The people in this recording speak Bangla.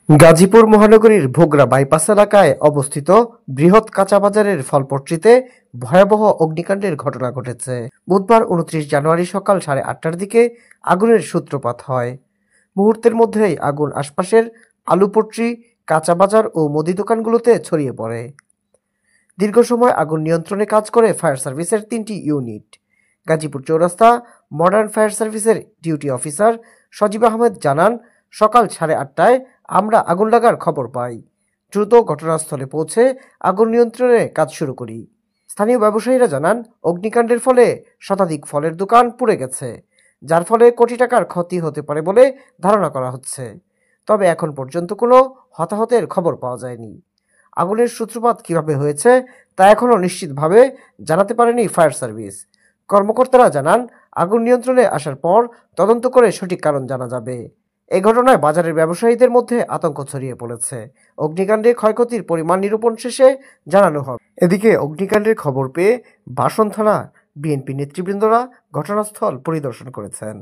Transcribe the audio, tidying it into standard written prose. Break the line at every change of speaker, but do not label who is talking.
গাজীপুর মহানগরীর ভোগড়া বাইপাস এলাকায় অবস্থিত বৃহৎ কাঁচা বাজারের ফলপট্রিতে ভয়াবহ অগ্নিকাণ্ডের ঘটনা ঘটেছে। বুধবার 29 জানুয়ারি সকাল 8:30টার দিকে আগুনের সূত্রপাত হয়। মুহূর্তের মধ্যেই আগুন আশপাশের আলুপট্রি, কাঁচা বাজার ও মুদি দোকানগুলোতে ছড়িয়ে পড়ে। দীর্ঘ সময় আগুন নিয়ন্ত্রণে কাজ করে ফায়ার সার্ভিসের 3টি ইউনিট। গাজীপুর চৌরাস্তা মডার্ন ফায়ার সার্ভিসের ডিউটি অফিসার সজীব আহমেদ জানান, সকাল 8:30টায় আমরা আগুন লাগার খবর পাই। দ্রুত ঘটনাস্থলে পৌঁছে আগুন নিয়ন্ত্রণে কাজ শুরু করি। স্থানীয় ব্যবসায়ীরা জানান, অগ্নিকাণ্ডের ফলে শতাধিক ফলের দোকান পুড়ে গেছে, যার ফলে কোটি টাকার ক্ষতি হতে পারে বলে ধারণা করা হচ্ছে। তবে এখন পর্যন্ত কোনো হতাহতের খবর পাওয়া যায়নি। আগুনের সূত্রপাত কিভাবে হয়েছে তা এখনও নিশ্চিতভাবে জানাতে পারেনি ফায়ার সার্ভিস। কর্মকর্তারা জানান, আগুন নিয়ন্ত্রণে আসার পর তদন্ত করে সঠিক কারণ জানা যাবে। এই ঘটনায় বাজারের ব্যবসায়ীদের মধ্যে আতঙ্ক ছড়িয়ে পড়েছে। অগ্নিকাণ্ডে ক্ষয়ক্ষতির পরিমাণ নিরূপণ শেষে জানানো হবে। এদিকে অগ্নিকাণ্ডের খবর পেয়ে বাসন থানা বিএনপি নেতৃবৃন্দরা ঘটনাস্থল পরিদর্শন করেছেন।